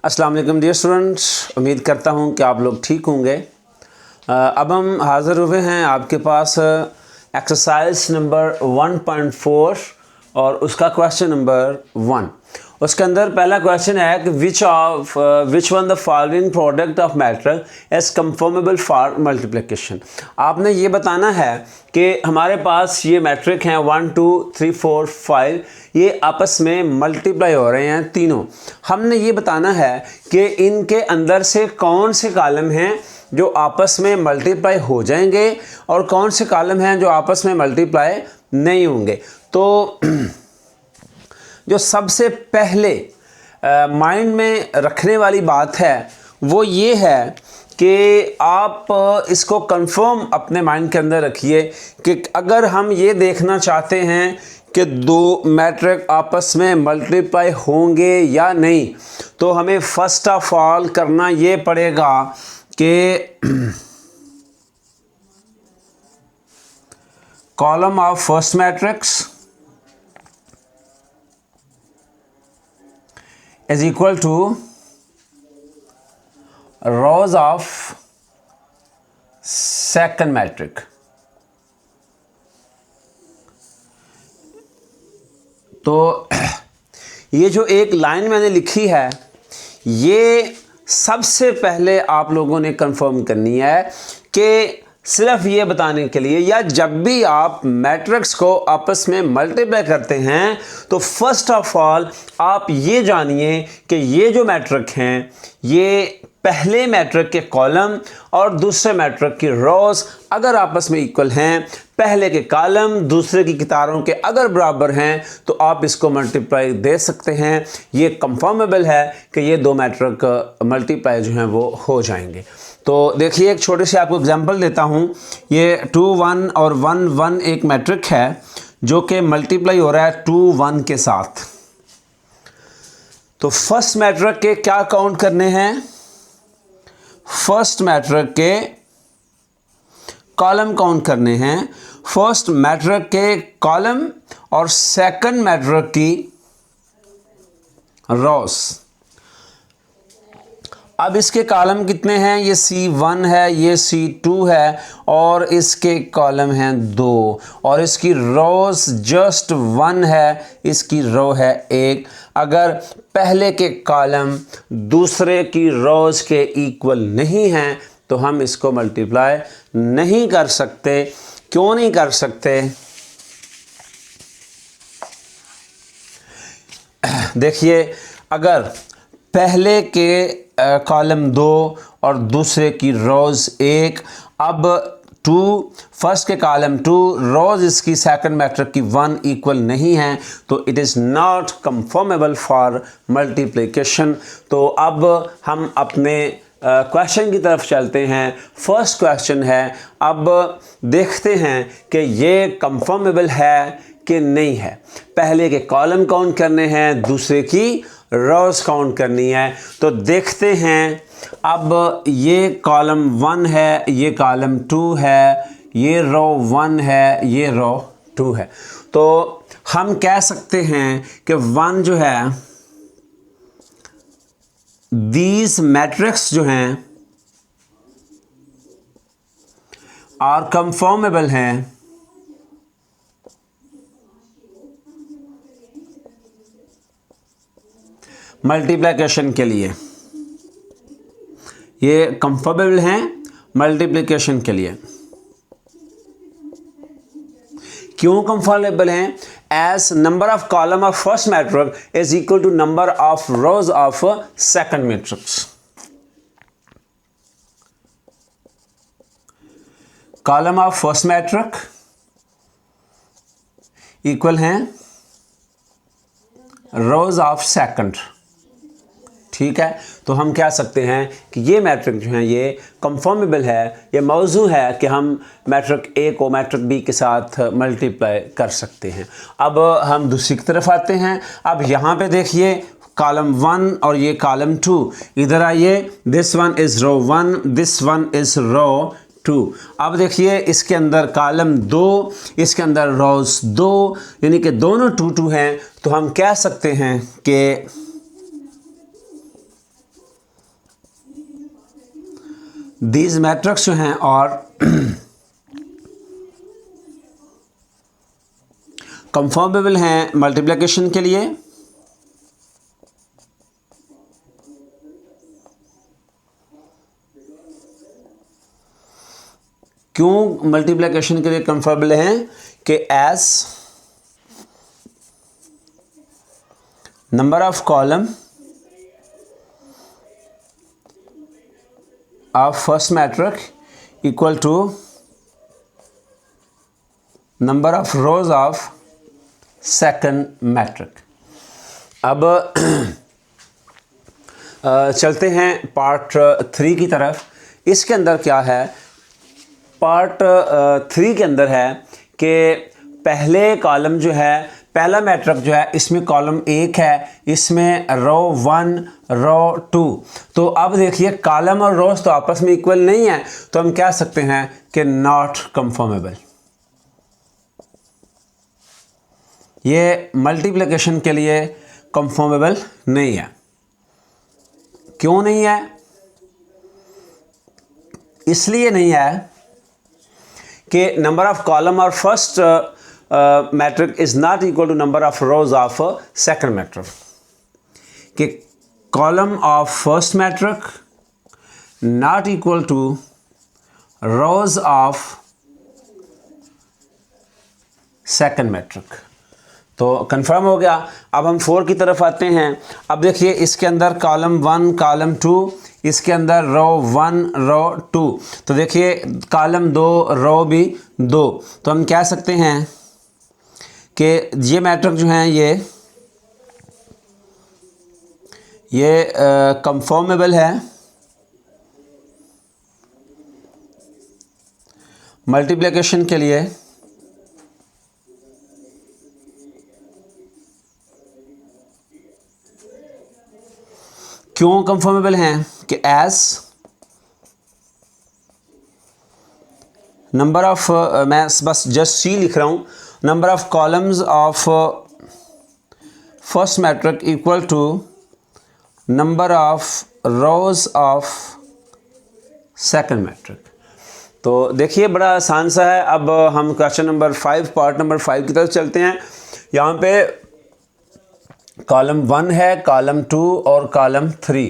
अस्सलाम वालेकुम dear students, उम्मीद करता हूँ कि आप लोग ठीक होंगे। अब हम हाज़िर हुए हैं आपके पास एक्सरसाइज नंबर 1.4 और उसका क्वेश्चन नंबर 1। उसके अंदर पहला क्वेश्चन है कि which one the following product of matrix is confirmable for multiplication. आपने ये बताना है कि हमारे पास ये मैट्रिक हैं 1 2 3 4 5, ये आपस में मल्टीप्लाई हो रहे हैं तीनों। हमने ये बताना है कि इनके अंदर से कौन से कॉलम हैं जो आपस में मल्टीप्लाई हो जाएंगे और कौन से कॉलम हैं जो आपस में मल्टीप्लाई नहीं होंगे। तो जो सबसे पहले माइंड में रखने वाली बात है वो ये है कि आप इसको कंफर्म अपने माइंड के अंदर रखिए कि अगर हम ये देखना चाहते हैं कि दो मैट्रिक आपस में मल्टीप्लाई होंगे या नहीं, तो हमें फर्स्ट ऑफ ऑल करना ये पड़ेगा कि column of first matrix is equal to rows of second matrix। तो ये जो एक लाइन मैंने लिखी है ये सबसे पहले आप लोगों ने कंफर्म करनी है कि सिर्फ ये बताने के लिए, या जब भी आप मैट्रिक्स को आपस में मल्टीप्लाई करते हैं तो फर्स्ट ऑफ ऑल आप ये जानिए कि ये जो मैट्रिक हैं ये पहले मैट्रिक के कॉलम और दूसरे मैट्रिक की रोज अगर आपस में इक्वल हैं, पहले के कॉलम दूसरे की कितारों के अगर बराबर हैं, तो आप इसको मल्टीप्लाई दे सकते हैं। ये कंफर्मेबल है कि ये दो मैट्रिक मल्टीप्लाई जो हैं वो हो जाएंगे। तो देखिए, एक छोटे से आपको एग्जांपल देता हूँ। ये 2 1 और 1 1 एक मैट्रिक है जो कि मल्टीप्लाई हो रहा है 2 1 के साथ। तो फर्स्ट मैट्रिक के क्या काउंट करने हैं? फर्स्ट मैट्रिक के कॉलम काउंट करने हैं, फर्स्ट मैट्रिक के कॉलम और सेकंड मैट्रिक की रोज। अब इसके कॉलम कितने हैं? ये C1 है, ये C2 है और इसके कॉलम हैं 2 और इसकी रोज जस्ट 1 है, इसकी रो है 1। अगर पहले के कॉलम दूसरे की रोज के इक्वल नहीं हैं तो हम इसको मल्टीप्लाई नहीं कर सकते। क्यों नहीं कर सकते? देखिए, अगर पहले के कॉलम 2 और दूसरे की रोज 1, अब 2 फर्स्ट के कॉलम 2 रोज इसकी सेकंड मैट्रिक की 1 इक्वल नहीं है तो it is not confirmable for multiplication. तो अब हम अपने क्वेश्चन की तरफ चलते हैं। फर्स्ट क्वेश्चन है, अब देखते हैं कि ये कंफर्मेबल है कि नहीं है। पहले के कॉलम काउंट करने हैं, दूसरे की रोज काउंट करनी है। तो देखते हैं, अब ये कॉलम 1 है, ये कॉलम 2 है, ये रो 1 है, ये रो 2 है। तो हम कह सकते हैं कि 1 जो है, दीज मैट्रिक्स जो हैं आर कंफर्मेबल हैं मल्टीप्लिकेशन के लिए। ये कंफर्मेबल हैं मल्टीप्लिकेशन के लिए। क्यों कंफर्मेबल हैं? As number of column of first matric is equal to number of rows of second matrix. Column of first matric equal हैं रोज ऑफ सेकंड। ठीक है, तो हम कह सकते हैं कि ये मैट्रिक जो है ये कंफर्मेबल है, ये मौजू है कि हम मैट्रिक ए को मैट्रिक बी के साथ मल्टीप्लाई कर सकते हैं। अब हम दूसरी की तरफ आते हैं। अब यहाँ पे देखिए, कॉलम 1 और ये कॉलम 2, इधर आइए, this one is row 1, this one is row 2। अब देखिए, इसके अंदर कॉलम 2, इसके अंदर रोज 2, यानी कि दोनों 2 2 हैं। तो हम कह सकते हैं कि दीज मैट्रिक्स जो हैं और कंफर्मेबल हैं मल्टीप्लिकेशन के लिए, क्यों मल्टीप्लिकेशन के लिए कंफर्मेबल हैं कि as number of column of first matrix equal to number of rows of second matrix। अब चलते हैं पार्ट 3 की तरफ। इसके अंदर क्या है, पार्ट 3 के अंदर है कि पहले कॉलम जो है, पहला मैट्रिक्स जो है इसमें कॉलम 1 है, इसमें रो 1 रो 2। तो अब देखिए कॉलम और रोज तो आपस में इक्वल नहीं है, तो हम कह सकते हैं कि नॉट कंफर्मेबल। ये मल्टीप्लिकेशन के लिए कंफर्मेबल नहीं है। क्यों नहीं है? इसलिए नहीं है कि नंबर ऑफ कॉलम और first matrix is not equal to number of rows of second matrix. कि column of first matrix not equal to rows of second matrix. तो कंफर्म हो गया। अब हम 4 की तरफ आते हैं। अब देखिए इसके अंदर कॉलम 1 कॉलम 2, इसके अंदर रो 1 रो 2। तो देखिए कॉलम 2 रो भी 2। तो हम कह सकते हैं कि ये मैट्रिक्स जो हैं ये कंफर्मेबल है मल्टीप्लिकेशन के लिए। क्यों कंफर्मेबल हैं? कि एज नंबर ऑफ, मैं बस जस्ट सी लिख रहा हूँ, number of columns of first matrix equal to number of rows of second matrix. तो देखिए बड़ा आसान सा है। अब हम क्वेश्चन नंबर 5 पार्ट नंबर 5 की तरफ चलते हैं। यहाँ पे कॉलम 1 है, कॉलम 2 और कॉलम 3।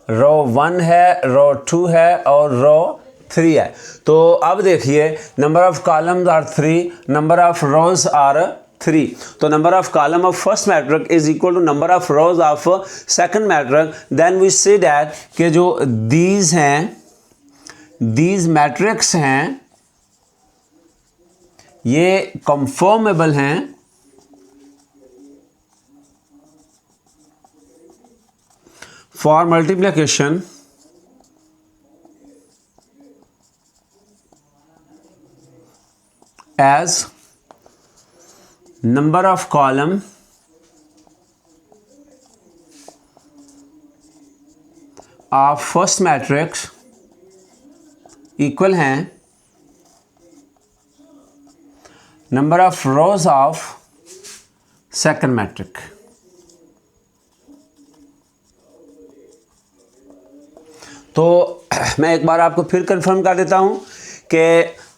रो 1 है, रो 2 है और रो 3 है। तो अब देखिए number of columns are 3, number of rows are 3। तो number of column of first matrix is equal to number of rows of second matrix. Then we say that कि जो दीज हैं, दीज मैट्रिक्स हैं, ये कंफर्मेबल हैं for multiplication as number of column of first matrix equal हैं number of rows of second matrix। तो मैं एक बार आपको फिर कंफर्म कर देता हूँ कि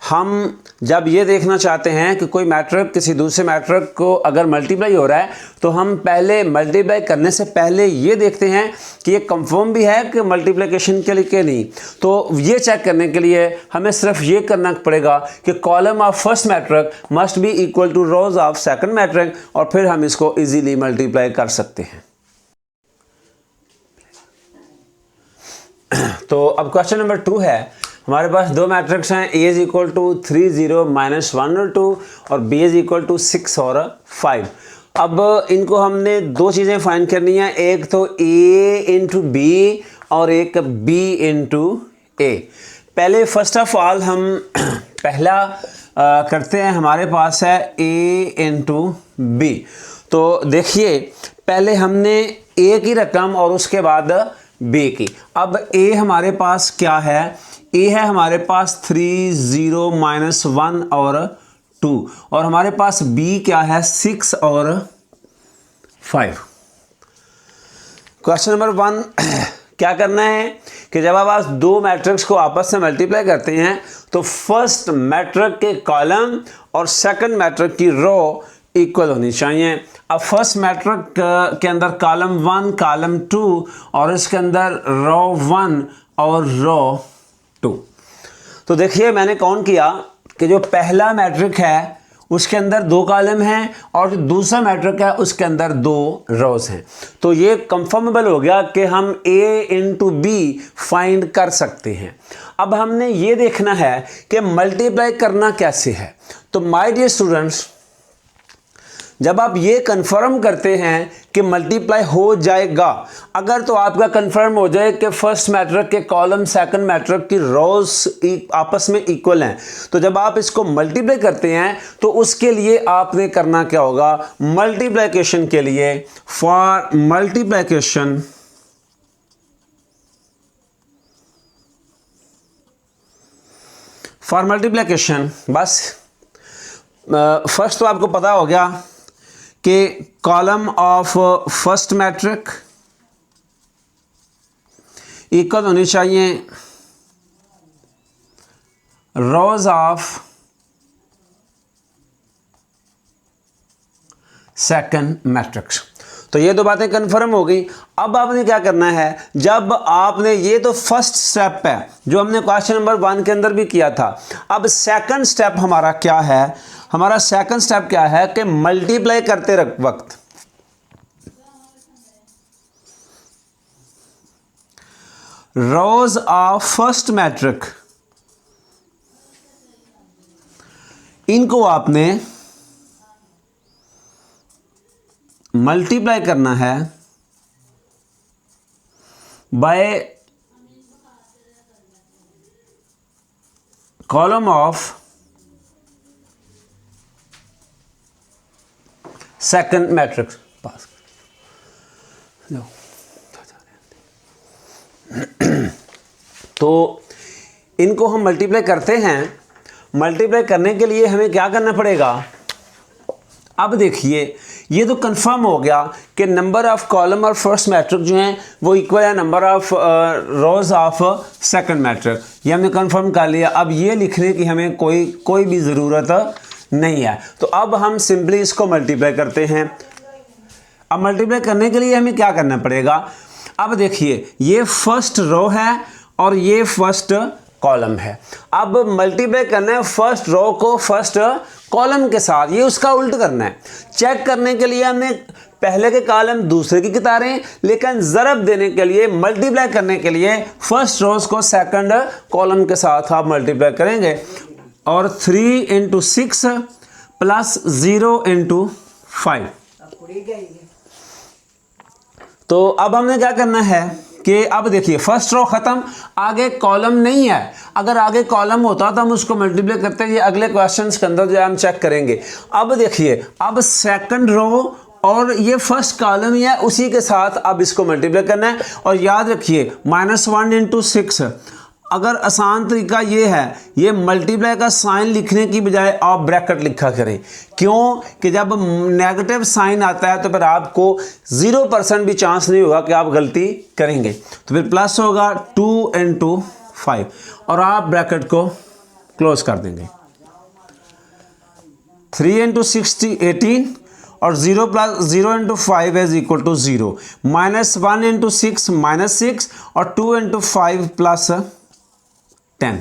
हम जब ये देखना चाहते हैं कि कोई मैट्रिक्स किसी दूसरे मैट्रिक्स को अगर मल्टीप्लाई हो रहा है, तो हम पहले मल्टीप्लाई करने से पहले ये देखते हैं कि ये कंफर्म भी है कि मल्टीप्लिकेशन के लिए कि नहीं। तो ये चेक करने के लिए हमें सिर्फ ये करना पड़ेगा कि column of first matrix must be equal to rows of second matrix, और फिर हम इसको इजीली मल्टीप्लाई कर सकते हैं। तो अब क्वेश्चन नंबर 2 है। हमारे पास दो मैट्रिक्स हैं, ए इज इक्वल टू 3 0 -1 और 2 और बी इज इक्वल टू 6 और 5। अब इनको हमने दो चीज़ें फाइंड करनी है, एक तो ए इंटू बी और एक बी इंटू ए। पहले फर्स्ट ऑफ ऑल हम पहला करते हैं। हमारे पास है ए इंटू बी। तो देखिए पहले हमने ए की रकम और उसके बाद बी की। अब ए हमारे पास क्या है? ए है हमारे पास 3 0 -1 और 2, और हमारे पास बी क्या है? 6 और 5। क्वेश्चन नंबर 1 क्या करना है कि जब आप दो मैट्रिक्स को आपस में मल्टीप्लाई करते हैं तो फर्स्ट मैट्रिक के कॉलम और सेकंड मैट्रिक की रो इक्वल होनी चाहिए। अब फर्स्ट मैट्रिक के अंदर कॉलम 1 कॉलम 2 और इसके अंदर रो 1 और रो 2। तो देखिए मैंने काउंट किया कि जो पहला मैट्रिक है उसके अंदर 2 कॉलम हैं और जो दूसरा मैट्रिक है उसके अंदर 2 रोज हैं। तो ये कंफर्मेबल हो गया कि हम A इंटू B फाइंड कर सकते हैं। अब हमने ये देखना है कि मल्टीप्लाई करना कैसे है। तो माय डियर स्टूडेंट्स, जब आप ये कंफर्म करते हैं कि मल्टीप्लाई हो जाएगा, अगर तो आपका कंफर्म हो जाए कि फर्स्ट मैट्रिक के कॉलम सेकंड मैट्रिक की रोज आपस में इक्वल हैं, तो जब आप इसको मल्टीप्लाई करते हैं तो उसके लिए आपने करना क्या होगा, मल्टीप्लिकेशन के लिए फॉर मल्टीप्लिकेशन बस फर्स्ट तो आपको पता हो गया कि column of first matric equal होनी चाहिए रोज ऑफ सेकंड मैट्रिक्स। तो ये दो बातें कंफर्म हो गई। अब आपने क्या करना है, जब आपने ये तो फर्स्ट स्टेप है जो हमने क्वेश्चन नंबर 1 के अंदर भी किया था। अब सेकंड स्टेप हमारा क्या है, हमारा सेकंड स्टेप क्या है कि मल्टीप्लाई करते वक्त रोज ऑफ फर्स्ट मैट्रिक इनको आपने मल्टीप्लाई करना है by column of second matrix. पास तो इनको हम मल्टीप्लाई करते हैं। मल्टीप्लाई करने के लिए हमें क्या करना पड़ेगा, अब देखिए ये तो कंफर्म हो गया कि नंबर ऑफ कॉलम और फर्स्ट मैट्रिक जो हैं वो इक्वल है number of rows of second matric, ये हमने कंफर्म कर लिया। अब ये लिखने की हमें कोई भी ज़रूरत नहीं है। तो अब हम सिंपली इसको मल्टीप्लाई करते हैं। अब मल्टीप्लाई करने के लिए हमें क्या करना पड़ेगा, अब देखिए ये फर्स्ट रो है और ये फर्स्ट कॉलम है। अब मल्टीप्लाई करना है फर्स्ट रो को फर्स्ट कॉलम के साथ, ये उसका उल्ट करना है। चेक करने के लिए हमने पहले के कॉलम दूसरे की कितारें, लेकिन ज़रब देने के लिए मल्टीप्लाई करने के लिए फर्स्ट रोज को सेकंड कॉलम के साथ आप मल्टीप्लाई करेंगे। और 3 इंटू 6 प्लस 0 इंटू 5। तो अब हमने क्या करना है कि अब देखिए फर्स्ट रो खत्म, आगे कॉलम नहीं है। अगर आगे कॉलम होता तो हम उसको मल्टीप्लाई करते हैं, ये अगले क्वेश्चंस के अंदर जो है हम चेक करेंगे। अब देखिए अब सेकंड रो और ये फर्स्ट कॉलम ही है, उसी के साथ अब इसको मल्टीप्लाई करना है। और याद रखिए -1 इंटू 6, अगर आसान तरीका ये है, ये मल्टीप्लाई का साइन लिखने की बजाय आप ब्रैकेट लिखा करें। क्यों कि जब नेगेटिव साइन आता है तो फिर आपको 0% भी चांस नहीं होगा कि आप गलती करेंगे। तो फिर प्लस होगा 2 इंटू 5 और आप ब्रैकेट को क्लोज कर देंगे। 3 इंटू 60 18 और 0 plus 0 into 5 is equal to 0। -1 into 6 -6 और 2 इंटू 5 प्लस 10।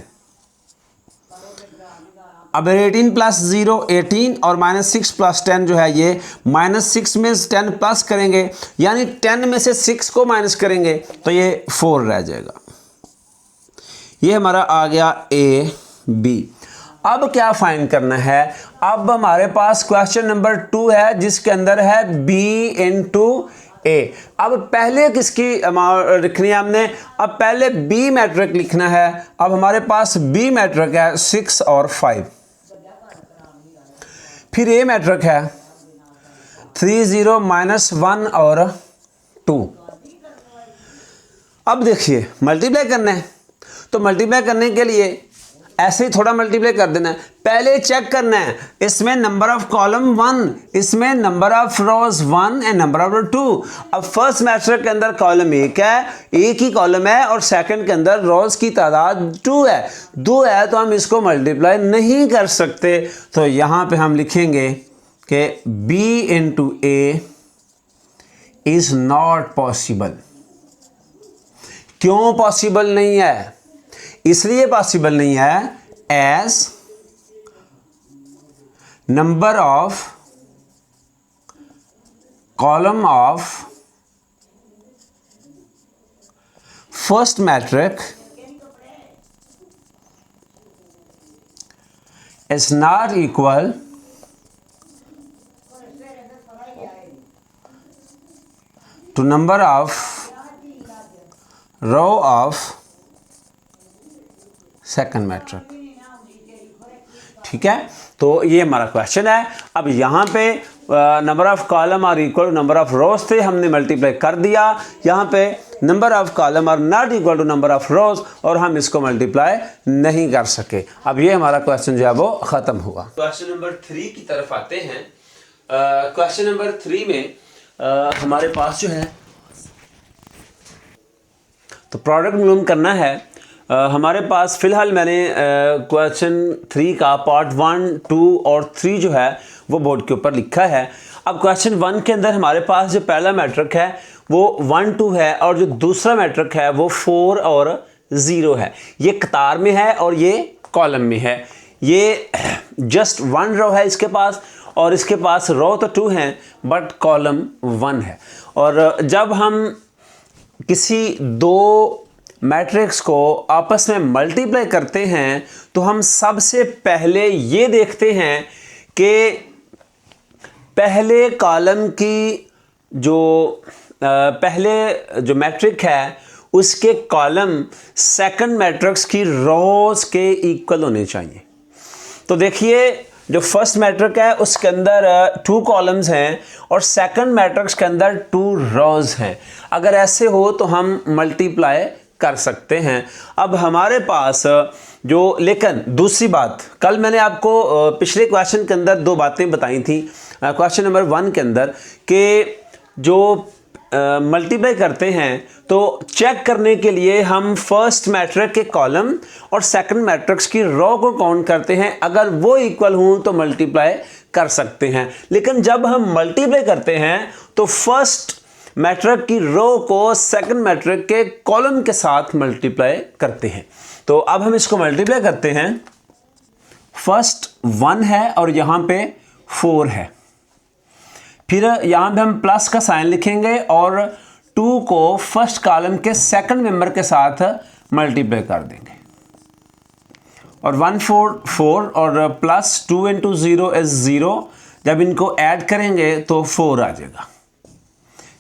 अब 18 प्लस 0 18 और -6 प्लस 10 जो है ये -6 में 10 प्लस करेंगे, यानी 10 में से 6 को माइनस करेंगे तो ये 4 रह जाएगा। ये हमारा आ गया A B। अब क्या फाइंड करना है, अब हमारे पास क्वेश्चन नंबर 2 है जिसके अंदर है B इंटू A। अब पहले किसकी लिखनी है हमने, अब पहले B मैट्रिक लिखना है। अब हमारे पास B मैट्रिक है 6 और 5, फिर A मैट्रिक है 3 0 -1 और 2। अब देखिए मल्टीप्लाई करना है, तो मल्टीप्लाई करने के लिए ऐसे ही थोड़ा मल्टीप्लाई कर देना है, पहले चेक करना है इसमें नंबर ऑफ कॉलम 1, इसमें number of rose 1 and number of 2। अब फर्स्ट मैट्रिक्स के अंदर कॉलम 1 है, एक ही कॉलम है, और सेकंड के अंदर रोज की तादाद 2 है, 2 है, तो हम इसको मल्टीप्लाई नहीं कर सकते। तो यहां पे हम लिखेंगे कि b into A is not possible. क्यों पॉसिबल नहीं है? इसलिए पॉसिबल नहीं है as number of column of first matrix is not equal to number of row of second matrix. ठीक है, तो ये हमारा क्वेश्चन है। अब यहाँ पे number of column are equal to number of rows थे, हमने मल्टीप्लाई कर दिया। यहाँ पे number of column are not equal to number of rows, और हम इसको मल्टीप्लाई नहीं कर सके। अब ये हमारा क्वेश्चन जो है वो ख़त्म हुआ। क्वेश्चन नंबर 3 की तरफ आते हैं। क्वेश्चन नंबर 3 में हमारे पास जो है तो प्रोडक्ट मालूम करना है। हमारे पास फ़िलहाल मैंने क्वेश्चन 3 का पार्ट 1, 2 और 3 जो है वो बोर्ड के ऊपर लिखा है। अब क्वेश्चन 1 के अंदर हमारे पास जो पहला मैट्रिक है वो 1, 2 है, और जो दूसरा मैट्रिक है वो 4 और 0 है। ये कतार में है और ये कॉलम में है। ये जस्ट 1 रो है इसके पास, और इसके पास रो तो 2 हैं बट कॉलम 1 है। और जब हम किसी दो मैट्रिक्स को आपस में मल्टीप्लाई करते हैं तो हम सबसे पहले ये देखते हैं कि पहले कॉलम की पहले जो मैट्रिक है उसके कॉलम सेकंड मैट्रिक्स की रोज के इक्वल होने चाहिए। तो देखिए, जो फर्स्ट मैट्रिक है उसके अंदर 2 कॉलम्स हैं और सेकंड मैट्रिक्स के अंदर 2 रोज हैं। अगर ऐसे हो तो हम मल्टीप्लाई कर सकते हैं। अब हमारे पास लेकिन दूसरी बात, कल मैंने आपको पिछले क्वेश्चन के अंदर 2 बातें बताई थी क्वेश्चन नंबर 1 के अंदर, कि जो मल्टीप्लाई करते हैं तो चेक करने के लिए हम फर्स्ट मैट्रिक के कॉलम और सेकंड मैट्रिक्स की रो को काउंट करते हैं। अगर वो इक्वल हों तो मल्टीप्लाई कर सकते हैं। लेकिन जब हम मल्टीप्लाई करते हैं तो फर्स्ट मैट्रिक की रो को सेकंड मैट्रिक के कॉलम के साथ मल्टीप्लाई करते हैं। तो अब हम इसको मल्टीप्लाई करते हैं। फर्स्ट 1 है और यहाँ पे 4 है, फिर यहाँ पे हम प्लस का साइन लिखेंगे और 2 को फर्स्ट कॉलम के सेकंड मेंबर के साथ मल्टीप्लाई कर देंगे, और 1 4 4 और प्लस 2 इंटू 0 इज 0। जब इनको ऐड करेंगे तो 4 आ जाएगा।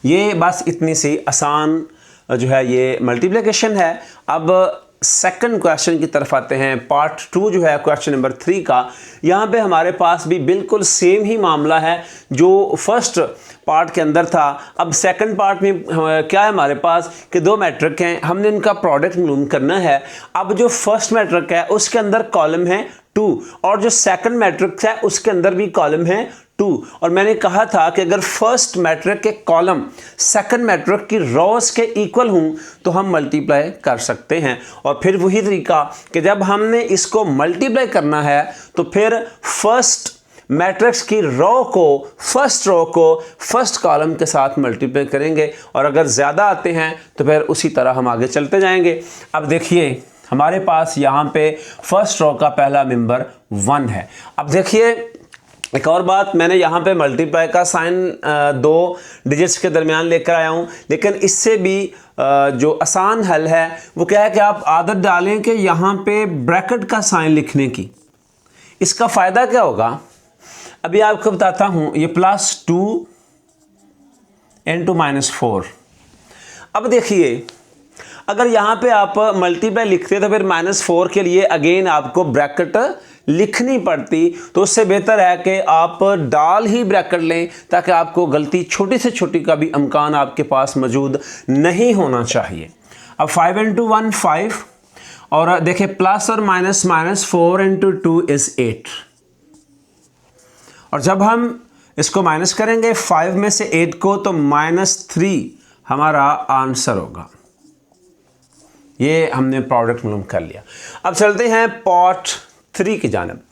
ये बस इतनी सी आसान जो है ये मल्टीप्लिकेशन है। अब सेकंड क्वेश्चन की तरफ आते हैं, पार्ट 2 जो है क्वेश्चन नंबर 3 का। यहाँ पे हमारे पास भी बिल्कुल सेम ही मामला है जो फर्स्ट पार्ट के अंदर था। अब सेकंड पार्ट में क्या है हमारे पास कि 2 मैट्रिक हैं, हमने इनका प्रोडक्ट मालूम करना है। अब जो फर्स्ट मैट्रिक है उसके अंदर कॉलम है 2, और जो सेकंड मैट्रिक्स है उसके अंदर भी कॉलम है 2। और मैंने कहा था कि अगर फर्स्ट मैट्रिक के कॉलम सेकंड मैट्रिक की रोज के इक्वल हों तो हम मल्टीप्लाई कर सकते हैं। और फिर वही तरीका कि जब हमने इसको मल्टीप्लाई करना है तो फिर फर्स्ट मैट्रिक्स की रो को फर्स्ट कॉलम के साथ मल्टीप्लाई करेंगे, और अगर ज़्यादा आते हैं तो फिर उसी तरह हम आगे चलते जाएंगे। अब देखिए, हमारे पास यहाँ पे फर्स्ट रो का पहला मेंबर 1 है। अब देखिए एक और बात, मैंने यहाँ पे मल्टीप्लाई का साइन 2 डिजिट्स के दरमियान लेकर आया हूँ, लेकिन इससे भी जो आसान हल है वो क्या है कि आप आदत डालें कि यहाँ पे ब्रैकेट का साइन लिखने की। इसका फ़ायदा क्या होगा अभी आपको बताता हूँ। ये +2 इंटू -4। अब देखिए, अगर यहाँ पे आप मल्टीप्लाई लिखते तो फिर -4 के लिए अगेन आपको ब्रैकेट लिखनी पड़ती। तो उससे बेहतर है कि आप डाल ही ब्रैकेट लें, ताकि आपको गलती छोटी से छोटी का भी इम्कान आपके पास मौजूद नहीं होना चाहिए। अब 5 इंटू 1 5, और देखिए प्लस और माइनस, माइनस 4 इंटू 2 इज 8। और जब हम इसको माइनस करेंगे 5 में से 8 को तो -3 हमारा आंसर होगा। ये हमने प्रोडक्ट मालूम कर लिया। अब चलते हैं पार्ट 3 की जानिब।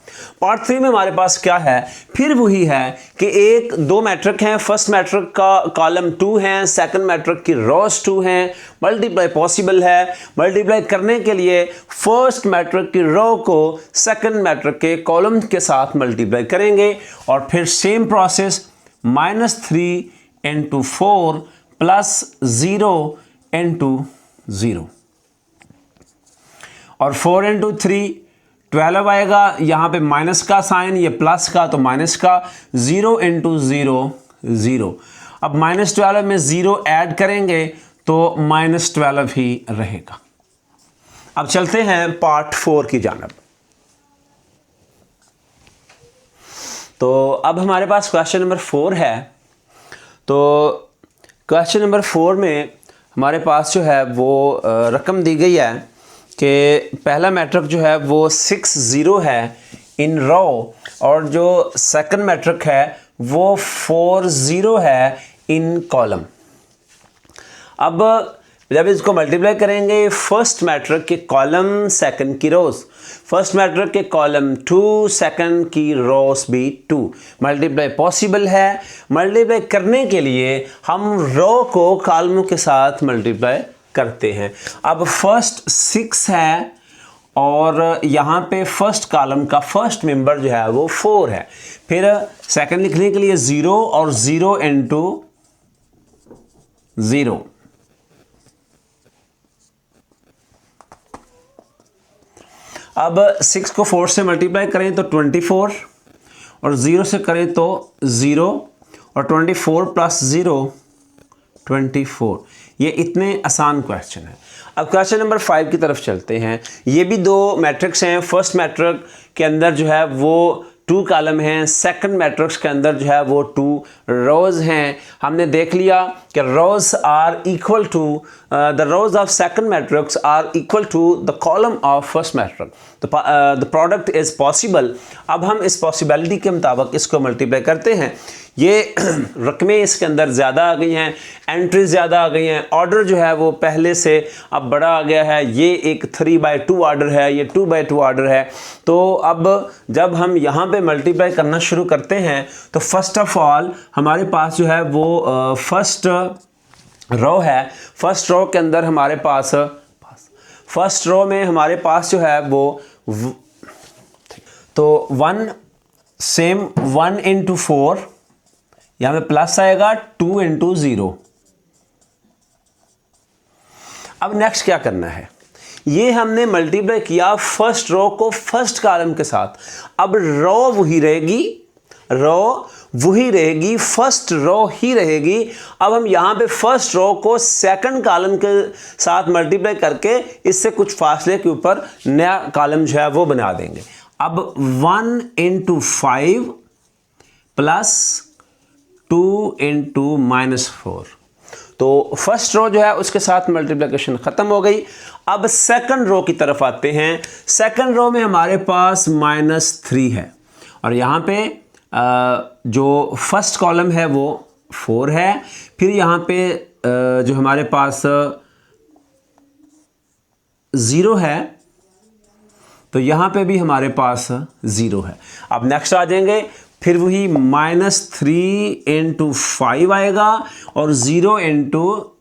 पार्ट 3 में हमारे पास क्या है, फिर वही है कि एक दो मैट्रिक हैं, फर्स्ट मैट्रिक का कॉलम 2 है, सेकंड मैट्रिक की रोज 2 हैं, मल्टीप्लाई पॉसिबल है। मल्टीप्लाई करने के लिए फर्स्ट मैट्रिक की रो को सेकंड मैट्रिक के कॉलम के साथ मल्टीप्लाई करेंगे और फिर same process -3 into 4 plus 0 into 0 और 4 इंटू 3 12 आएगा। यहाँ पे माइनस का साइन, ये प्लस का तो माइनस का, 0 इंटू 0 0। अब -12 में 0 ऐड करेंगे तो -12 ही रहेगा। अब चलते हैं पार्ट 4 की जानिब। तो अब हमारे पास क्वेश्चन नंबर 4 है। तो क्वेश्चन नंबर 4 में हमारे पास जो है वो रकम दी गई है कि पहला मैट्रिक जो है वो 6 0 है इन रो और जो सेकंड मैट्रिक है वो 4 0 है इन कॉलम। अब जब इसको मल्टीप्लाई करेंगे फर्स्ट मैट्रिक के कॉलम सेकंड की रोज, फर्स्ट मैट्रिक के कॉलम 2 सेकंड की रोज भी 2, मल्टीप्लाई पॉसिबल है। मल्टीप्लाई करने के लिए हम रो को कॉलमों के साथ मल्टीप्लाई करते हैं। अब फर्स्ट 6 है और यहाँ पे फर्स्ट कॉलम का फर्स्ट मेंबर जो है वो 4 है। फिर सेकंड लिखने के लिए 0 और 0 इंटू 0। अब 6 को 4 से मल्टीप्लाई करें तो 24 और 0 से करें तो 0 और 24 प्लस 0 24। ये इतने आसान क्वेश्चन है। अब क्वेश्चन नंबर 5 की तरफ चलते हैं। ये भी दो मैट्रिक्स हैं। फर्स्ट मैट्रिक के अंदर जो है वो 2 कॉलम हैं, सेकंड मैट्रिक्स के अंदर जो है वो 2 रोज हैं। हमने देख लिया कि rows are equal to the rows of second matrix are equal to the column of first matrix. The product is possible. अब हम इस पॉसिबिलिटी के मुताबिक इसको मल्टीप्लाई करते हैं। ये रकमें इसके अंदर ज़्यादा आ गई हैं, एंट्रीज ज़्यादा आ गई हैं, ऑर्डर जो है वो पहले से अब बड़ा आ गया है। ये एक 3/2 ऑर्डर है, ये 2/2 ऑर्डर है। तो अब जब हम यहाँ पे मल्टीप्लाई करना शुरू करते हैं तो फर्स्ट ऑफ ऑल हमारे पास जो है वो फर्स्ट रो है। फर्स्ट रो के अंदर हमारे पास फर्स्ट रो में हमारे पास जो है वो तो 1 सेम 1 इंटू 4, यहाँ पे प्लस आएगा 2 इंटू 0। अब नेक्स्ट क्या करना है, ये हमने मल्टीप्लाई किया फर्स्ट रो को फर्स्ट कॉलम के साथ। अब रो वही रहेगी, फर्स्ट रो ही रहेगी। अब हम यहाँ पे फर्स्ट रो को सेकंड कॉलम के साथ मल्टीप्लाई करके इससे कुछ फासले के ऊपर नया कॉलम जो है वो बना देंगे। अब 1 इंटू 5 प्लस 2 इंटू -4। तो फर्स्ट रो जो है उसके साथ मल्टीप्लिकेशन ख़त्म हो गई। अब सेकंड रो की तरफ आते हैं। सेकंड रो में हमारे पास -3 है और यहाँ पे जो फर्स्ट कॉलम है वो 4 है। फिर यहाँ पे जो हमारे पास 0 है तो यहाँ पे भी हमारे पास 0 है। अब नेक्स्ट आ जाएंगे, फिर वही -3 इंटू 5 आएगा और 0 इंटू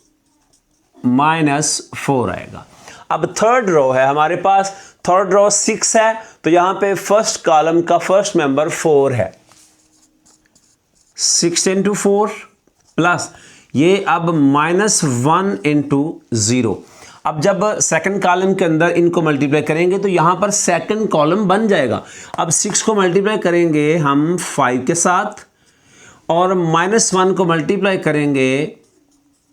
-4 आएगा। अब थर्ड रो है हमारे पास, थर्ड रो 6 है तो यहाँ पे फर्स्ट कॉलम का फर्स्ट मेंबर 4 है। 6 इंटू 4 प्लस ये अब -1 इंटू 0। अब जब सेकंड कॉलम के अंदर इनको मल्टीप्लाई करेंगे तो यहाँ पर सेकंड कॉलम बन जाएगा। अब 6 को मल्टीप्लाई करेंगे हम 5 के साथ और -1 को मल्टीप्लाई करेंगे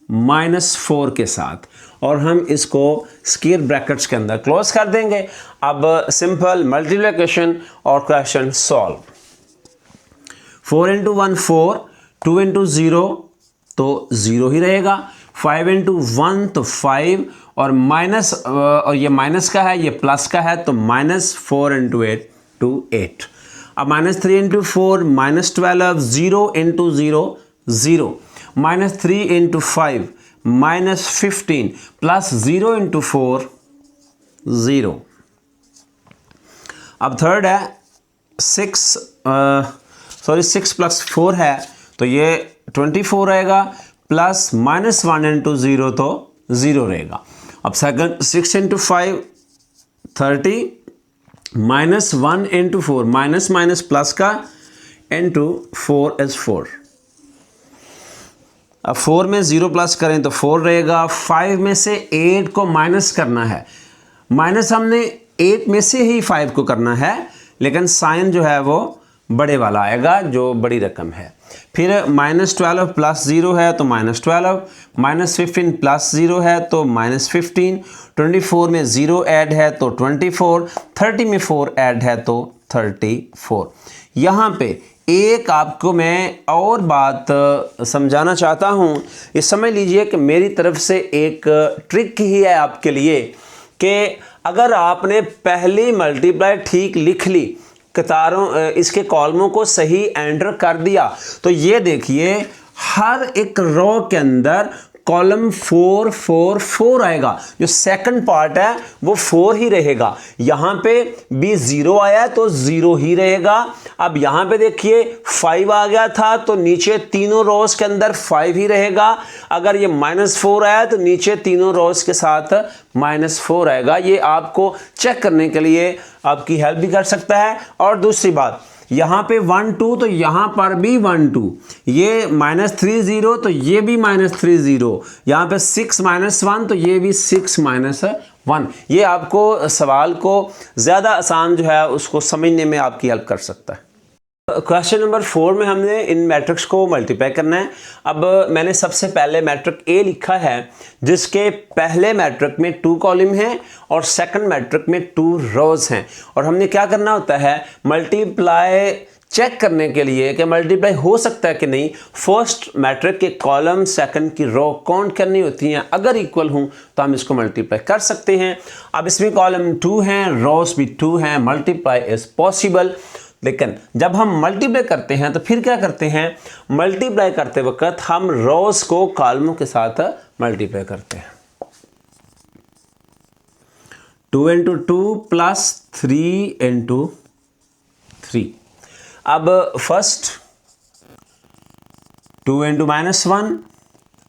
-4 के साथ और हम इसको स्क्वायर ब्रैकेट्स के अंदर क्लोज कर देंगे। अब सिंपल मल्टीप्लिकेशन और क्वेश्चन सॉल्व। 4 इंटू 1 4, 2 इंटू 0 तो 0 ही रहेगा, 5 इंटू 1 तो 5 और माइनस और ये माइनस का है, ये प्लस का है, तो -4 × 8 to 8। अब -3 × 4 -12, 0 × 0 0, -3 × 5 -15, प्लस 0 × 4 0। अब थर्ड है 6 + 4 है, तो ये 24 रहेगा, प्लस -1 × 0 तो 0 रहेगा। अब सेकंड 6 × 5 30, -1 × 4 माइनस प्लस का × 4 is 4। अब 4 में 0 प्लस करें तो 4 रहेगा। 5 में से 8 को माइनस करना है, माइनस हमने 8 में से ही 5 को करना है, लेकिन साइन जो है वो बड़े वाला आएगा, जो बड़ी रकम है। फिर -12 प्लस 0 है तो -12, -15 प्लस 0 है तो -15, 24 में 0 ऐड है तो 24, 30 में 4 ऐड है तो 34। यहाँ पे एक आपको मैं और बात समझाना चाहता हूँ। ये समझ लीजिए कि मेरी तरफ से एक ट्रिक ही है आपके लिए कि अगर आपने पहली मल्टीप्लाई ठीक लिख ली, कतारों इसके कॉलमों को सही एंटर कर दिया, तो ये देखिए हर एक रो के अंदर कॉलम 4 4 4 आएगा। जो सेकंड पार्ट है वो 4 ही रहेगा। यहाँ पे भी 0 आया है तो 0 ही रहेगा। अब यहाँ पे देखिए 5 आ गया था तो नीचे तीनों रोज के अंदर 5 ही रहेगा। अगर ये -4 आया तो नीचे तीनों रोज के साथ -4 आएगा। ये आपको चेक करने के लिए आपकी हेल्प भी कर सकता है। और दूसरी बात, यहाँ पे 1 2 तो यहाँ पर भी 1 2, ये -3 0 तो ये भी -3 0, यहाँ पे 6 -1 तो ये भी 6 -1। ये आपको सवाल को ज़्यादा आसान जो है उसको समझने में आपकी हेल्प कर सकता है। क्वेश्चन नंबर 4 में हमने इन मैट्रिक्स को मल्टीप्लाई करना है। अब मैंने सबसे पहले मैट्रिक ए लिखा है, जिसके पहले मैट्रिक में 2 कॉलम हैं और सेकंड मैट्रिक में 2 रोज हैं। और हमने क्या करना होता है, मल्टीप्लाई चेक करने के लिए कि मल्टीप्लाई हो सकता है कि नहीं, फर्स्ट मैट्रिक के कॉलम सेकंड की रो काउंट करनी होती हैं। अगर इक्वल हूं तो हम इसको मल्टीप्लाई कर सकते हैं। अब इसमें कॉलम 2 हैं, रोज भी 2 हैं, मल्टीप्लाई इज पॉसिबल। लेकिन जब हम मल्टीप्लाई करते हैं तो फिर क्या करते हैं, मल्टीप्लाई करते वक्त हम रोज को कॉलमों के साथ मल्टीप्लाई करते हैं। 2 × 2 प्लस 3 × 3। अब फर्स्ट 2 × -1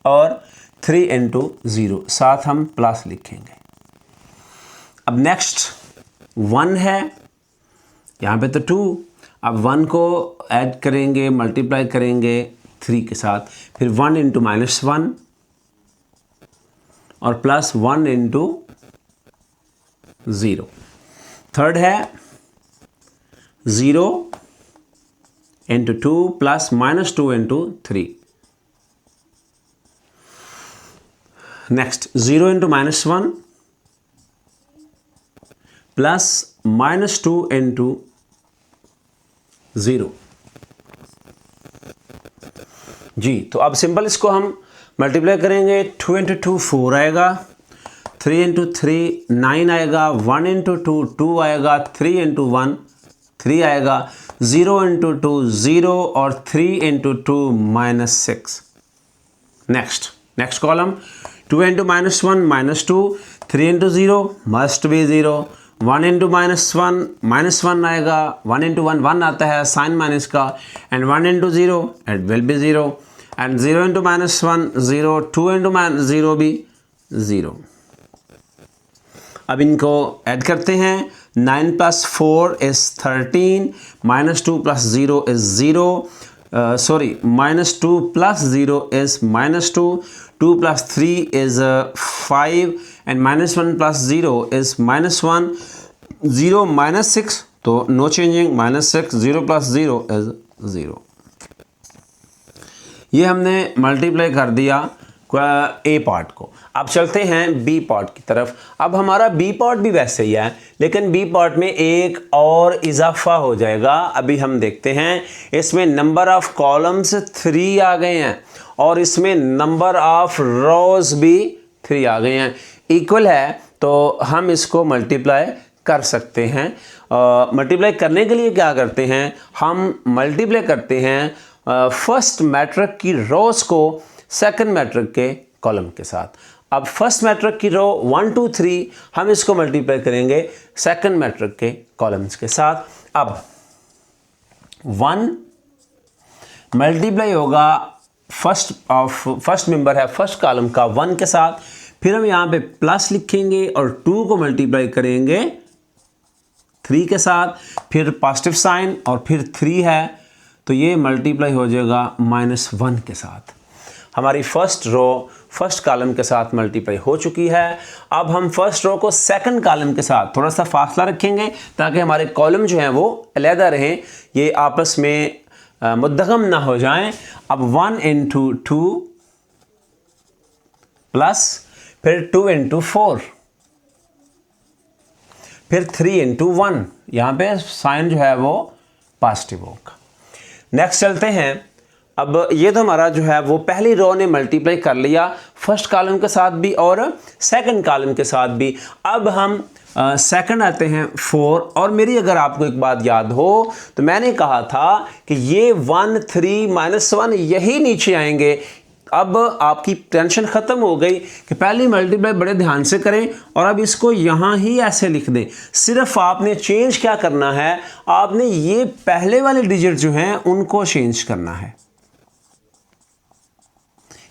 और 3 × 0, साथ हम प्लस लिखेंगे। अब नेक्स्ट 1 है, यहाँ पे तो 2, अब 1 को ऐड करेंगे, मल्टीप्लाई करेंगे 3 के साथ, फिर 1 × -1 और प्लस 1 × 0। थर्ड है 0 × 2 प्लस -2 × 3। नेक्स्ट 0 × -1 प्लस -2 × 0 जी। तो अब सिंपल इसको हम मल्टीप्लाई करेंगे। 2 × 2 4 आएगा, 3 × 3 9 आएगा, 1 × 2 2 आएगा, 3 × 1 3 आएगा, 0 × 2 0 और 3 × 2 -6। नेक्स्ट कॉलम 2 × -1 -2, 3 × 0 मस्ट बी 0, 1 × -1 आएगा, 1 × 1 1 आता है साइन माइनस का, and 1 × 0 it will be 0, and 0 × -1 0, 2 × 0 भी 0। अब इनको ऐड करते हैं। 9 + 4 is 13, -2 + 0 is 0, -2 + 0 is -2, 2 + 3 is 5, and -1 + 0 is -1, 0 -6 तो नो चेंजिंग, -6, 0 + 0 is 0। ये हमने मल्टीप्लाई कर दिया ए पार्ट को। अब चलते हैं बी पार्ट की तरफ। अब हमारा बी पार्ट भी वैसे ही है, लेकिन बी पार्ट में एक और इजाफा हो जाएगा। अभी हम देखते हैं, इसमें नंबर ऑफ कॉलम्स 3 आ गए हैं और इसमें नंबर ऑफ रोज भी 3 आ गए हैं। इक्वल है तो हम इसको मल्टीप्लाई कर सकते हैं। मल्टीप्लाई करने के लिए क्या करते हैं, हम मल्टीप्लाई करते हैं फर्स्ट मैट्रिक की रोज को सेकंड मैट्रिक के कॉलम के साथ। अब फर्स्ट मैट्रिक की रो 1 2 3 हम इसको मल्टीप्लाई करेंगे सेकंड मैट्रिक के कॉलम्स के साथ। अब 1 मल्टीप्लाई होगा फर्स्ट मेंबर है फर्स्ट कॉलम का 1 के साथ, फिर हम यहाँ पे प्लस लिखेंगे और 2 को मल्टीप्लाई करेंगे 3 के साथ, फिर पॉजिटिव साइन और फिर 3 है तो ये मल्टीप्लाई हो जाएगा -1 के साथ। हमारी फर्स्ट रो फर्स्ट कॉलम के साथ मल्टीप्लाई हो चुकी है। अब हम फर्स्ट रो को सेकंड कॉलम के साथ थोड़ा सा फासला रखेंगे ताकि हमारे कॉलम जो हैं वो अलहदा रहें, ये आपस में मुद्दगम ना हो जाएं। अब 1 into 2 प्लस फिर 2 into 4 फिर 3 into 1, यहाँ पे साइन जो है वो पॉजिटिव होगा। नेक्स्ट चलते हैं। अब ये तो हमारा जो है वो पहली रो ने मल्टीप्लाई कर लिया फर्स्ट कॉलम के साथ भी और सेकंड कॉलम के साथ भी। अब हम सेकंड आते हैं 4, और मेरी अगर आपको एक बात याद हो तो मैंने कहा था कि ये 1 3 -1 यही नीचे आएंगे। अब आपकी टेंशन ख़त्म हो गई कि पहली मल्टीप्लाई बड़े ध्यान से करें और अब इसको यहाँ ही ऐसे लिख दें। सिर्फ आपने चेंज क्या करना है, आपने ये पहले वाले डिजिट जो हैं उनको चेंज करना है।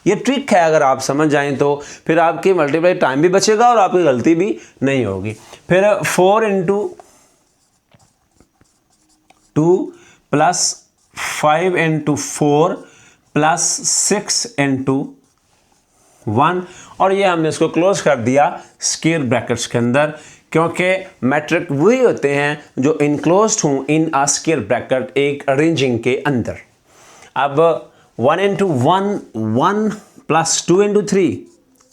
ये ट्रिक है, अगर आप समझ जाएं तो फिर आपकी मल्टीप्लाई टाइम भी बचेगा और आपकी गलती भी नहीं होगी। फिर 4 into 2 plus 5 into 4 plus 6 into 1, और ये हमने इसको क्लोज कर दिया स्क्वायर ब्रैकेट्स के अंदर, क्योंकि मैट्रिक वही होते हैं जो इनक्लोज्ड हों इन अ स्क्वायर ब्रैकेट एक अरेंजिंग के अंदर। अब 1 into 1 1 प्लस 2 into 3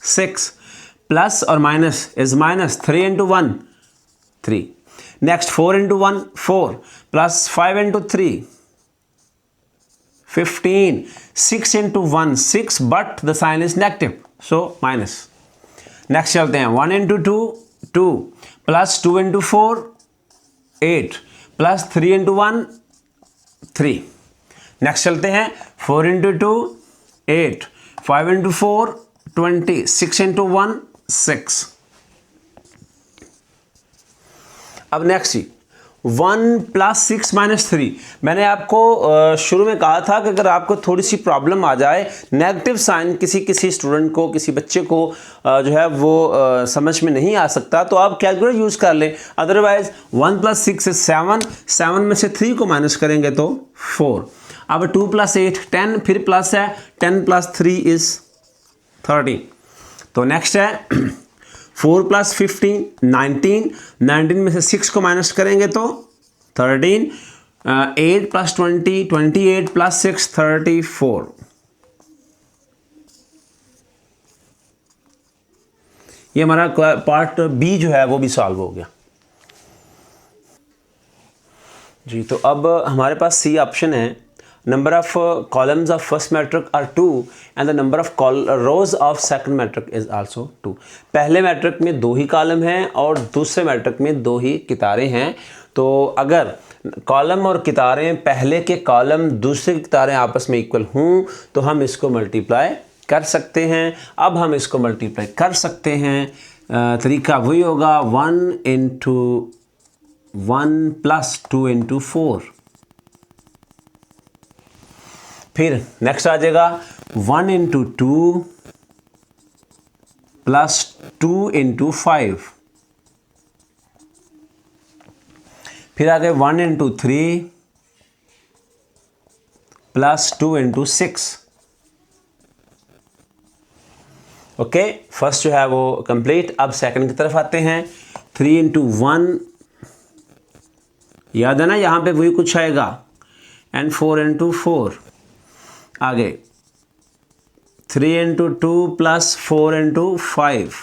6 प्लस और minus is minus 3 into 1 3। Next 4 into 1 4 plus 5 into 3 15 6 into 1 6 but the sign is negative so minus. Next चलते हैं 1 into 2 2 plus 2 into 4 8 plus 3 into 1 3। Next चलते हैं 4 into 2 8 5 into 4 20 6 into 1 6। अब next 1 plus 6 minus 3। मैंने आपको शुरू में कहा था कि अगर आपको थोड़ी सी प्रॉब्लम आ जाए, नेगेटिव साइन किसी स्टूडेंट को किसी बच्चे को जो है वो समझ में नहीं आ सकता तो आप कैलकुलेटर यूज़ कर लें। अदरवाइज 1 प्लस 6 इज 7, 7 में से 3 को माइनस करेंगे तो 4। अब 2 प्लस 8 10, फिर प्लस है 10 प्लस 3 इज 30। तो नेक्स्ट है 4 प्लस 15 19, 19 में से 6 को माइनस करेंगे तो 13। 8 प्लस 20 28 प्लस 6 34। ये हमारा पार्ट बी जो है वो भी सॉल्व हो गया जी। तो अब हमारे पास सी ऑप्शन है, number of columns of first matric are 2 and the number of rows of second matric is also 2। पहले मैट्रिक में 2 ही कॉलम हैं और दूसरे मैट्रिक में 2 ही कितारें हैं। तो अगर कॉलम और कितारें पहले के कॉलम दूसरे की कितारें आपस में इक्वल हों तो हम इसको मल्टीप्लाई कर सकते हैं। अब हम इसको मल्टीप्लाई कर सकते हैं, तरीका वही होगा 1 into 1 प्लस 2 into 4। फिर नेक्स्ट आ जाएगा 1 into 2 प्लस 2 into 5। फिर आ गए 1 into 3 plus 2 into 6। Okay, first जो है वो कंप्लीट। अब सेकंड की तरफ आते हैं। 3 into 1, याद है ना यहाँ पे वही कुछ आएगा, एंड 4 into 4। आगे 3 into 2 प्लस 4 into 5।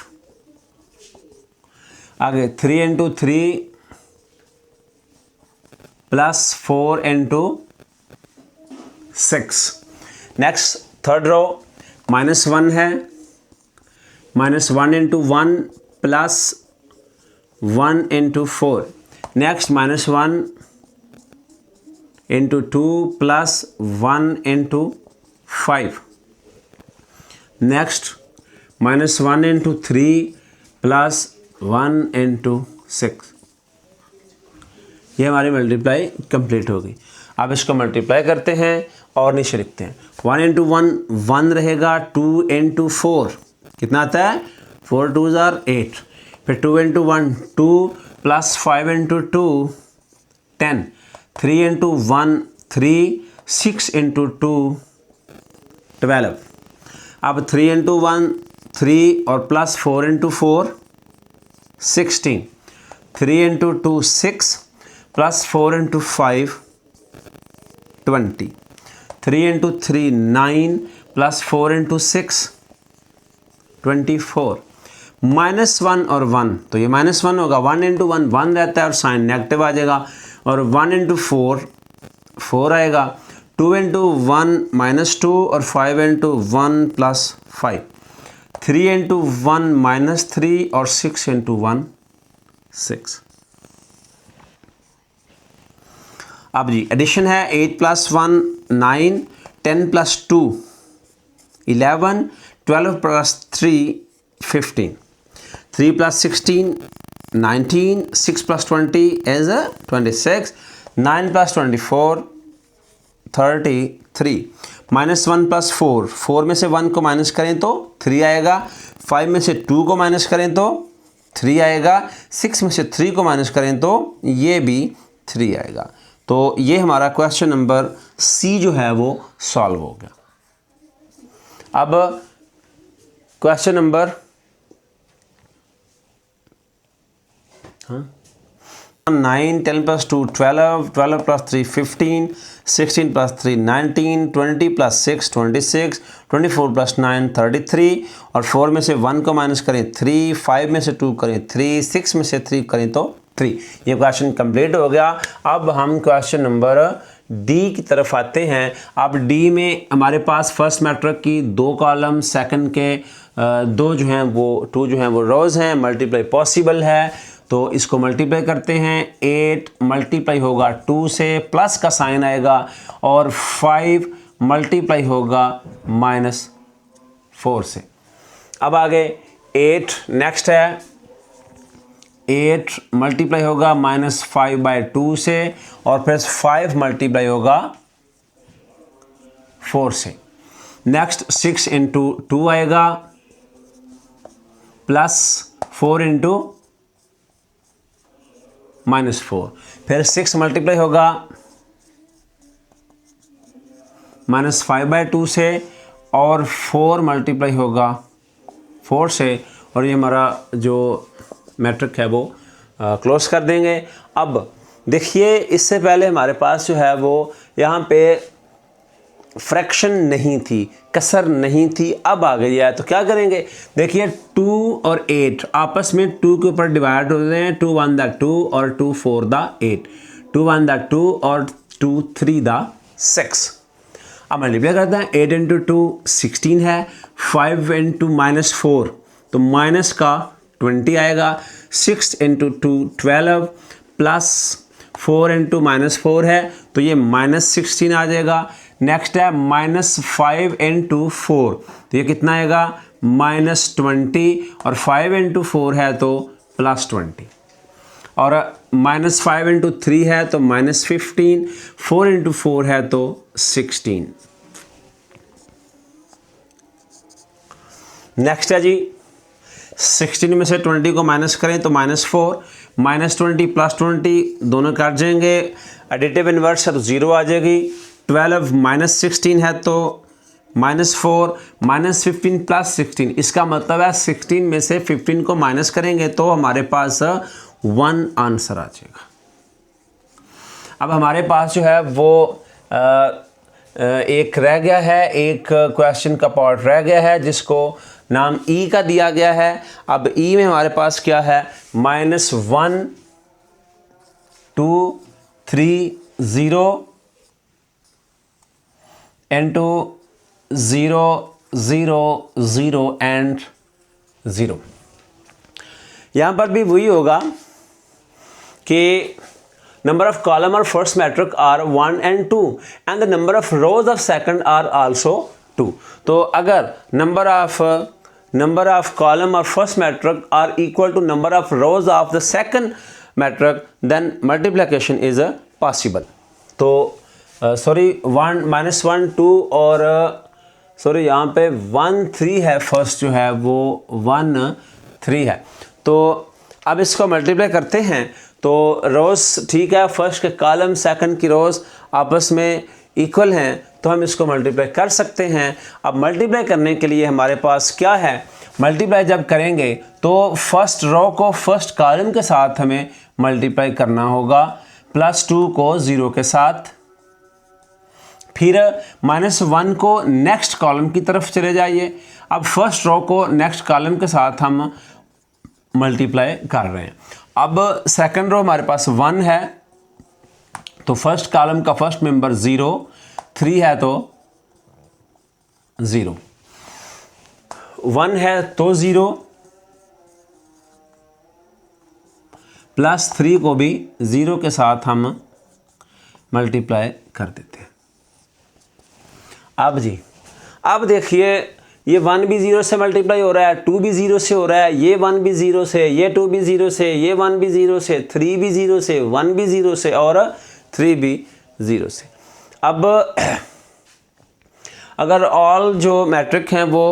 आगे 3 into 3 plus 4 into 6। Next third row -1 है, minus 1 into 1 plus 1 into 4. Next minus 1 into 2 plus 1 into 5. Next minus 1 into 3 plus 1 into 6. ये हमारी मल्टीप्लाई कंप्लीट हो गई. अब इसको मल्टीप्लाई करते हैं और नीचे लिखते हैं. 1 इंटू 1 1 रहेगा. 2 इंटू 4 कितना आता है? 4 2 जार 8. फिर 2 into 1 2 plus 5 into 2 10. 3 into 1 3. 6 into 2 12. अब 3 इंटू 1 3 और plus 4 into 4 16. 3 into 2 6 plus 4 into 5 20. 3 into 3 9 plus 4 into 6 24. -1 और 1 तो ये -1 होगा. 1 इंटू 1 1 रहता है और साइन नेगेटिव आ जाएगा. और 1 इंटू 4 4 आएगा. 2 इंटू 1 -2 और 5 इंटू 1 प्लस 5. 3 इंटू 1 -3 और 6 इंटू 1 6. अब जी एडिशन है. 8 plus 1 9. 10 plus 2 11. 12 plus 3 15. 3 plus 16 19. 6 plus 20 is 26. 9 plus 24 33. -1 plus 4 4 में से 1 को माइनस करें तो 3 आएगा. 5 में से 2 को माइनस करें तो 3 आएगा. 6 में से 3 को माइनस करें तो ये भी 3 आएगा. तो ये हमारा क्वेश्चन नंबर सी जो है वो सॉल्व हो गया. अब question number 9 10 plus 2 12 12 plus 3 15 16 plus 3 19 20 plus 6 26 24 plus 9 33. और 4 में से 1 को माइनस करें 3. 5 में से 2 करें 3. 6 में से 3 करें तो 3. ये क्वेश्चन कंप्लीट हो गया. अब हम क्वेश्चन नंबर डी की तरफ आते हैं. अब डी में हमारे पास फर्स्ट मैट्रिक की 2 कॉलम, सेकंड के 2 जो हैं वो 2 जो हैं वो रोज़ हैं. मल्टीप्लाई पॉसिबल है तो इसको मल्टीप्लाई करते हैं. 8 मल्टीप्लाई होगा 2 से, प्लस का साइन आएगा. और 5 मल्टीप्लाई होगा -4 से. अब आगे 8 नेक्स्ट है. 8 मल्टीप्लाई होगा -5/2 से और फिर 5 मल्टीप्लाई होगा 4 से. नेक्स्ट 6 इंटू 2 आएगा प्लस 4 इंटू -4. फिर 6 मल्टीप्लाई होगा -5/2 से और 4 मल्टीप्लाई होगा 4 से. और ये हमारा जो मैट्रिक है वो क्लोज कर देंगे. अब देखिए इससे पहले हमारे पास जो है वो यहाँ पे फ्रैक्शन नहीं थी, कसर नहीं थी. अब आ गई है तो क्या करेंगे? देखिए 2 और 8 आपस में 2 के ऊपर डिवाइड होते हैं. 2 1 दा 2 और 2 4 दा 8. 2 1 दा 2 और 2 3 दा 6. अब मल्टीप्लाई करते हैं. 8 इंटू 2 16 है. 5 इंटू -4 तो माइनस का 20 आएगा. 6 इंटू 2 12 प्लस 4 इंटू -4 है तो ये -16 आ जाएगा. नेक्स्ट है -5 इंटू 4 तो ये कितना आएगा? -20. और 5 इंटू 4 है तो +20. और -5 इंटू 3 है तो -15. 4 इंटू 4 है तो 16. नेक्स्ट है जी 16 में से 20 को माइनस करें तो -4. -20 +20 दोनों काट जाएंगे. एडिटिव इन्वर्स है तो 0 आ जाएगी. 12 -16 है तो -4. -15 + 16 इसका मतलब है 16 में से 15 को माइनस करेंगे तो हमारे पास 1 आंसर आ जाएगा. अब हमारे पास जो है वो एक रह गया है, एक क्वेश्चन का पार्ट रह गया है जिसको नाम ई का दिया गया है. अब ई में हमारे पास क्या है? -1 2 3 0 into 0 0 0 and 0। यहाँ पर भी वही होगा कि नंबर ऑफ कॉलम और first matric are 1 and 2 and the number of rows of second are also 2। तो अगर नंबर ऑफ कॉलम और first matric are equal to number of rows of the second matric then multiplication is possible. तो sorry 1 -1 2 और sorry यहाँ पे 1 3 है, first जो है वो 1 3 है। तो अब इसको मल्टीप्लाई करते हैं तो रोज़ ठीक है, फर्स्ट के कॉलम सेकंड की रोज़ आपस में इक्वल हैं तो हम इसको मल्टीप्लाई कर सकते हैं। अब मल्टीप्लाई करने के लिए हमारे पास क्या है, मल्टीप्लाई जब करेंगे तो फर्स्ट रो को फर्स्ट कॉलम के साथ हमें मल्टीप्लाई करना होगा, +2 को 0 के साथ, फिर -1 को नेक्स्ट कॉलम की तरफ चले जाइए। अब फर्स्ट रो को नेक्स्ट कॉलम के साथ हम मल्टीप्लाई कर रहे हैं। अब सेकंड रो हमारे पास 1 है तो फर्स्ट कॉलम का फर्स्ट मेंबर 0, 3 है तो 0, 1 है तो 0, +3 को भी 0 के साथ हम मल्टीप्लाई कर देते हैं। अब देखिए ये 1 भी 0 से मल्टीप्लाई हो रहा है, 2 भी 0 से हो रहा है, ये 1 भी 0 से, ये 2 भी 0 से, ये 1 भी 0 से, 3 भी 0 से, 1 भी 0 से और 3 भी 0 से। अब अगर ऑल जो मैट्रिक हैं वो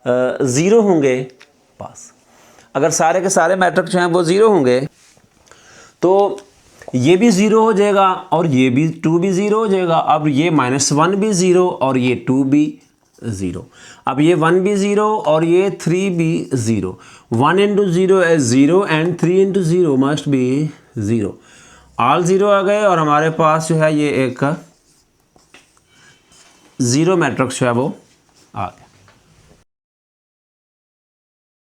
0 होंगे पास, अगर सारे के सारे मैट्रिक जो हैं वो 0 होंगे तो ये भी 0 हो जाएगा और ये भी 2 भी 0 हो जाएगा। अब ये -1 भी 0 और ये 2 भी 0, अब ये 1 भी 0 और ये 3 भी 0, 1 into 0 is 0 and 3 into 0 must be 0, all 0 आ गए और हमारे पास जो है ये एक 0 मैट्रिक्स जो है वो आ गया।